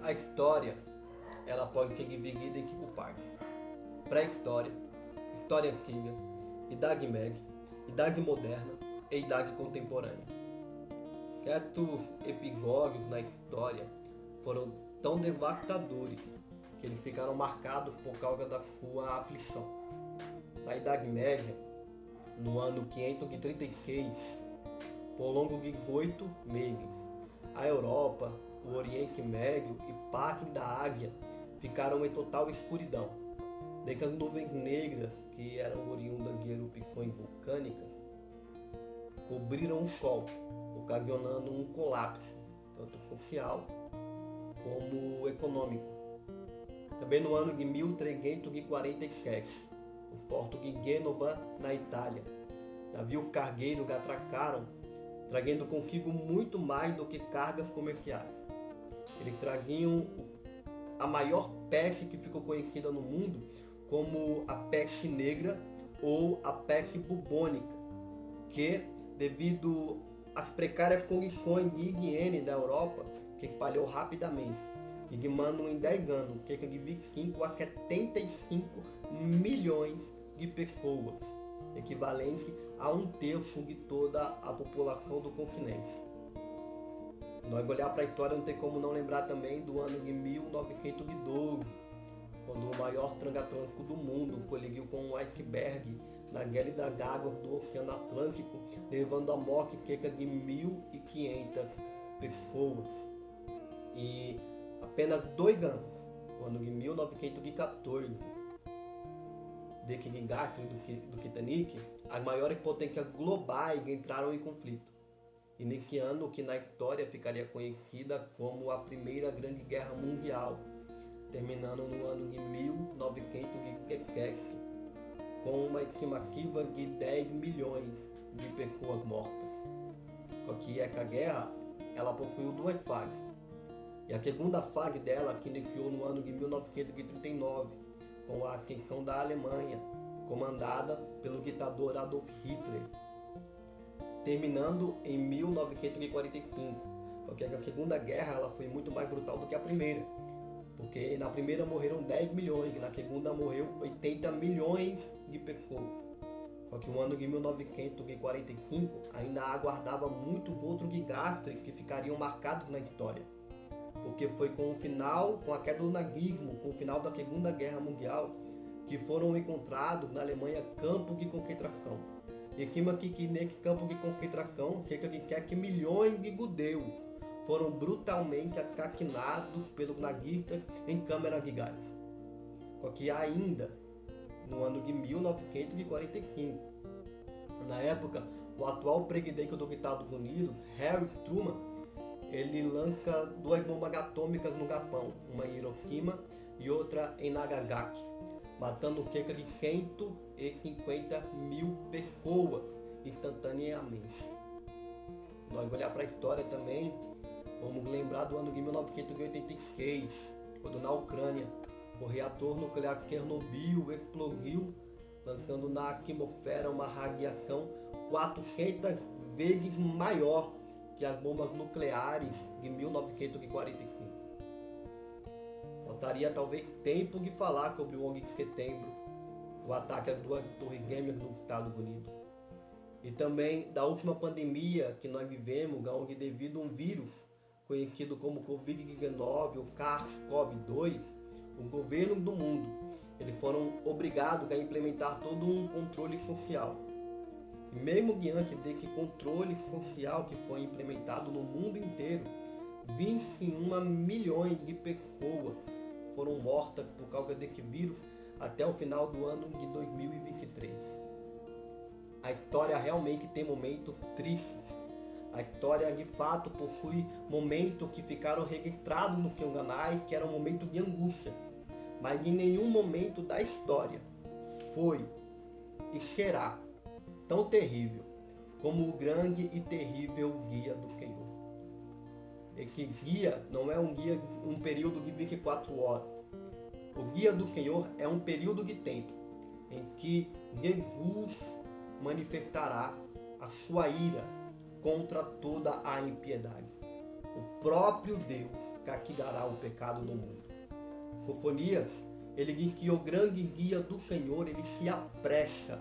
A história, ela pode ser dividida em 5 partes. Pré-história, história antiga, idade média, idade moderna e idade contemporânea. Certos episódios na história foram tão devastadores que eles ficaram marcados por causa da sua aflição. Na Idade Média, no ano 536, por longo de 8 meses, a Europa, o Oriente Médio e parte da Ásia ficaram em total escuridão. As nuvens negras, que eram oriundas de erupções vulcânicas, cobriram o Sol, ocasionando um colapso, tanto social como econômico. Também no ano de 1347, o porto de Gênova, na Itália, navios cargueiros atracaram, trazendo consigo muito mais do que cargas comerciais. Eles traziam a maior peste que ficou conhecida no mundo como a peste negra ou a peste bubônica, que, devido às precárias condições de higiene da Europa, que espalhou rapidamente, dizimando em 10 anos cerca de 25 a 75 milhões de pessoas, equivalente a 1/3 de toda a população do continente. Nós olhar para a história, não tem como não lembrar também do ano de 1912, quando o maior transatlântico do mundo colidiu com um iceberg na guerra das águas do Oceano Atlântico, levando à morte cerca de 1.500 pessoas. E apenas 2 anos, no ano de 1914, desde do Titanic, as maiores potências globais entraram em conflito. E nesse ano, que na história ficaria conhecida como a Primeira Grande Guerra Mundial, terminando no ano de 1917, com uma estimativa de 10 milhões de pessoas mortas. Só que essa guerra, ela possuiu 2 fases. E a segunda fase dela, que iniciou no ano de 1939, com a ascensão da Alemanha, comandada pelo ditador Adolf Hitler, terminando em 1945. Porque a Segunda Guerra, ela foi muito mais brutal do que a primeira, porque na primeira morreram 10 milhões, e na segunda morreu 80 milhões de pessoas. Só que o ano de 1945 ainda aguardava muitos outros desastres que ficariam marcados na história. Porque foi com a queda do nazismo, com o final da Segunda Guerra Mundial, que foram encontrados na Alemanha campos de concentração. E estima que nesse campo de concentração, cerca de 7 milhões de judeus foram brutalmente assassinados pelos nazistas em câmeras de gás. Só que ainda, no ano de 1945, na época, o atual presidente dos Estados Unidos, Harry Truman, ele lança 2 bombas atômicas no Japão, uma em Hiroshima e outra em Nagasaki, matando cerca de 150 mil pessoas instantaneamente. Nós olhar para a história também, vamos lembrar do ano de 1986, quando na Ucrânia o reator nuclear Chernobyl explodiu, lançando na atmosfera uma radiação 400 vezes maior que as bombas nucleares de 1945. Faltaria talvez tempo de falar sobre o 11 de setembro, o ataque às 2 torres gêmeas nos Estados Unidos. E também da última pandemia que nós vivemos, onde devido a um vírus conhecido como Covid-19 ou SARS-CoV-2, o governo do mundo, eles foram obrigados a implementar todo um controle social. E mesmo diante desse controle social que foi implementado no mundo inteiro, 21 milhões de pessoas foram mortas por causa desse vírus até o final do ano de 2023. A história realmente tem momentos tristes. A história de fato possui momentos que ficaram registrados no seu canal, que eram momentos de angústia. Mas em nenhum momento da história foi e será tão terrível como o grande e terrível dia do Senhor. Esse dia não é um período de 24 horas. O dia do Senhor é um período de tempo em que Jesus manifestará a sua ira contra toda a impiedade. O próprio Deus castigará o pecado do mundo. Cofonia, ele diz que o grande dia do Senhor, ele se apresta,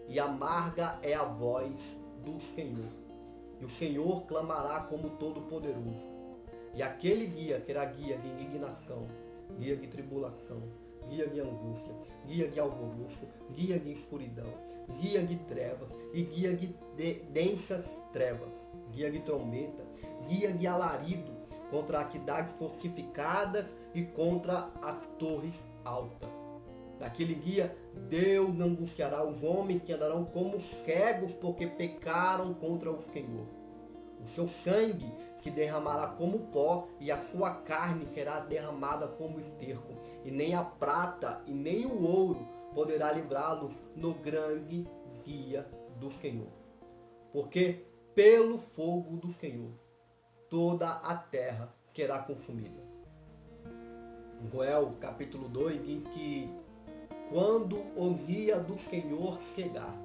e amarga é a voz do Senhor. E o Senhor clamará como Todo-Poderoso. E aquele dia será guia de indignação, guia de tribulação, guia de angústia, guia de alvoroço, guia de escuridão, guia de trevas e guia de densas trevas, guia de trombeta, guia de alarido contra a cidade fortificada e contra as torres altas. Naquele dia, Deus angustiará os homens que andarão como cegos porque pecaram contra o Senhor. O seu sangue que derramará como pó, e a sua carne será derramada como esterco, e nem a prata e nem o ouro poderá livrá-lo no grande dia do Senhor. Porque pelo fogo do Senhor toda a terra será consumida. Joel capítulo 2 diz que quando o dia do Senhor chegar,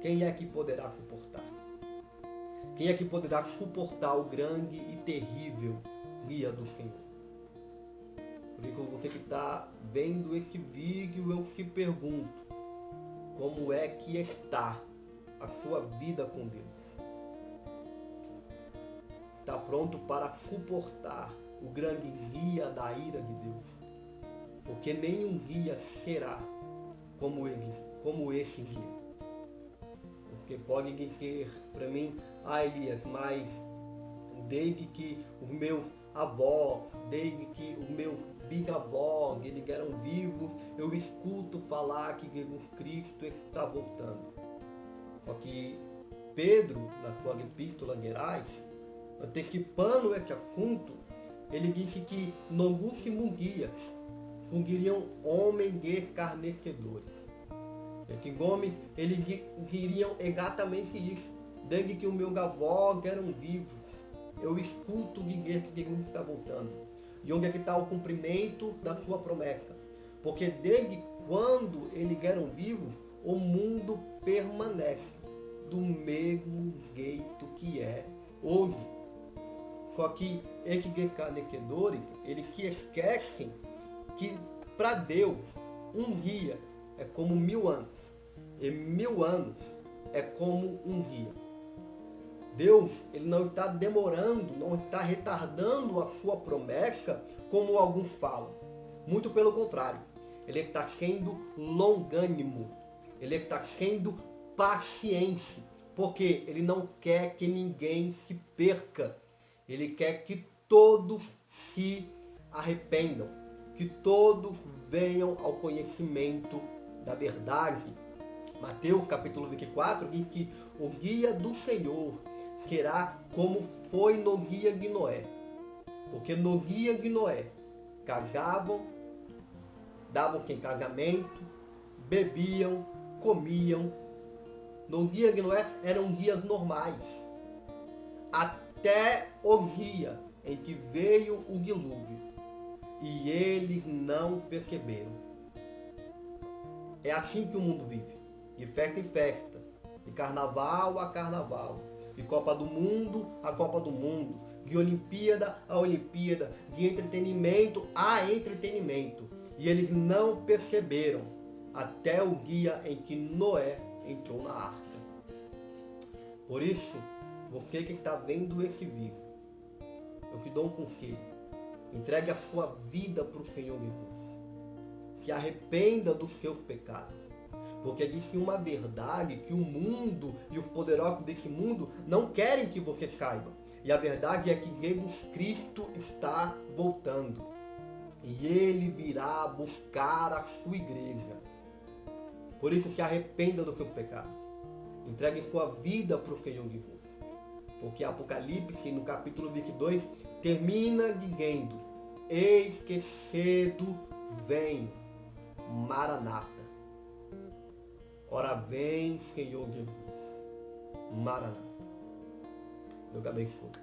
quem é que poderá suportar? Quem é que poderá suportar o grande e terrível dia do Senhor? Por isso, você que está vendo esse vídeo, eu te pergunto, como é que está a sua vida com Deus? Está pronto para suportar o grande dia da ira de Deus? Porque nenhum dia será como esse dia. Porque pode dizer para mim, Elias, mas desde que os meus avós, desde que os meus bisavós, eles eram vivos, eu escuto falar que Jesus Cristo está voltando. Só que Pedro, na sua epístola Gerais, antecipando esse assunto, ele disse que no último dia surgiriam homens escarnecedores. Esses homens, eles diriam exatamente isso. Desde que os meus avós eram vivos, eu escuto dizer que Jesus está voltando. E onde é que está o cumprimento da sua promessa? Porque desde quando eles eram vivos, o mundo permanece do mesmo jeito que é hoje. Só que esses escarnecedores, eles se esquecem que para Deus um dia é como 1000 anos. E 1000 anos é como um dia. Deus, ele não está demorando, não está retardando a sua promessa, como alguns falam. Muito pelo contrário. Ele está sendo longânimo. Ele está sendo paciente. Porque ele não quer que ninguém se perca. Ele quer que todos se arrependam. Que todos venham ao conhecimento da verdade. Mateus capítulo 24 diz que o dia do Senhor será como foi no dia de Noé. Porque no dia de Noé, casavam, davam-se em casamento, bebiam, comiam. No dia de Noé eram dias normais. Até o dia em que veio o dilúvio. E eles não perceberam. É assim que o mundo vive. De festa em festa. De carnaval a carnaval. De Copa do Mundo a Copa do Mundo. De Olimpíada a Olimpíada. De entretenimento a entretenimento. E eles não perceberam até o dia em que Noé entrou na arca. Por isso, você que está vendo esse vídeo, eu te dou um conselho. Entregue a sua vida para o Senhor Jesus. Se arrependa dos seus pecados. Porque existe uma verdade que o mundo e os poderosos desse mundo não querem que você saiba. E a verdade é que Jesus Cristo está voltando. E Ele virá buscar a sua igreja. Por isso, se arrependa dos seus pecados. Entregue sua vida para o Senhor Jesus. Porque Apocalipse, no capítulo 22, termina dizendo: eis que cedo venho, Maranata. Ora vem, Senhor Jesus, Maranata. Deus abençoe.